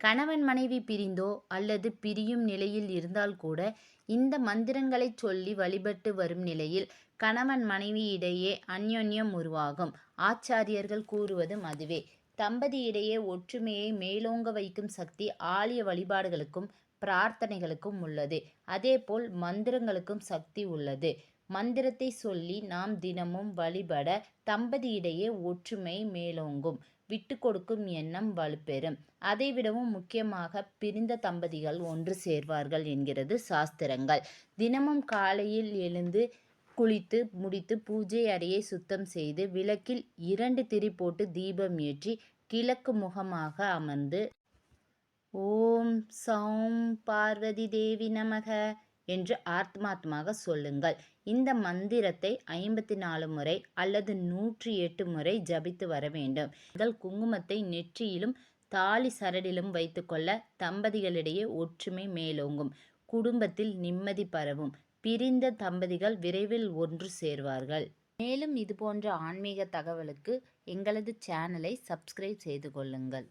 கணவன் மனைவி பிரிந்தோ அல்லது பிரியும் நிலையில் இருந்தால் கூட இந்த மந்திரங்களை சொல்லி வழிபட்டு வரும் நிலையில் கணவன் மனைவி இடையே அந்யோன்யம் உருவாகும். ஆச்சாரியர்கள் கூறுவதும் அதுவே. தம்பதியிடையே ஒற்றுமையை மேலோங்க வைக்கும் சக்தி ஆலய வழிபாடுகளுக்கும் பிரார்த்தனைகளுக்கும் உள்ளது. அதேபோல் மந்திரங்களுக்கும் சக்தி உள்ளது. மந்திரத்தை சொல்லி நாம் தினமும் வழிபட தம்பதியிடையே ஒற்றுமை மேலோங்கும். விட்டு கொடுக்கும் எண்ணம் வலுப்பெறும். அதைவிடவும் முக்கியமாக பிரிந்த தம்பதிகள் ஒன்று சேர்வார்கள் என்கிறது சாஸ்திரங்கள். தினமும் காலையில் எழுந்து குளித்து முடித்து பூஜை அறையை சுத்தம் செய்து விளக்கில் 2 திரி போட்டு தீபம் ஏற்றி கிழக்கு முகமாக அமர்ந்து ஓம் சௌம் பார்வதி தேவி நமக என்று ஆத்மாத்மாக சொல்லுங்கள். இந்த மந்திரத்தை 54 முறை அல்லது 108 முறை ஜபித்து வர வேண்டும். முதல் குங்குமத்தை நெற்றியிலும் தாலி சரடிலும் வைத்துக்கொள்ள தம்பதிகளிடையே ஒற்றுமை மேலோங்கும். குடும்பத்தில் நிம்மதி பரவும். பிரிந்த தம்பதிகள் விரைவில் ஒன்று சேர்வார்கள். மேலும் இதுபோன்ற ஆன்மீக தகவலுக்கு எங்களது சேனலை சப்ஸ்கிரைப் செய்து கொள்ளுங்கள்.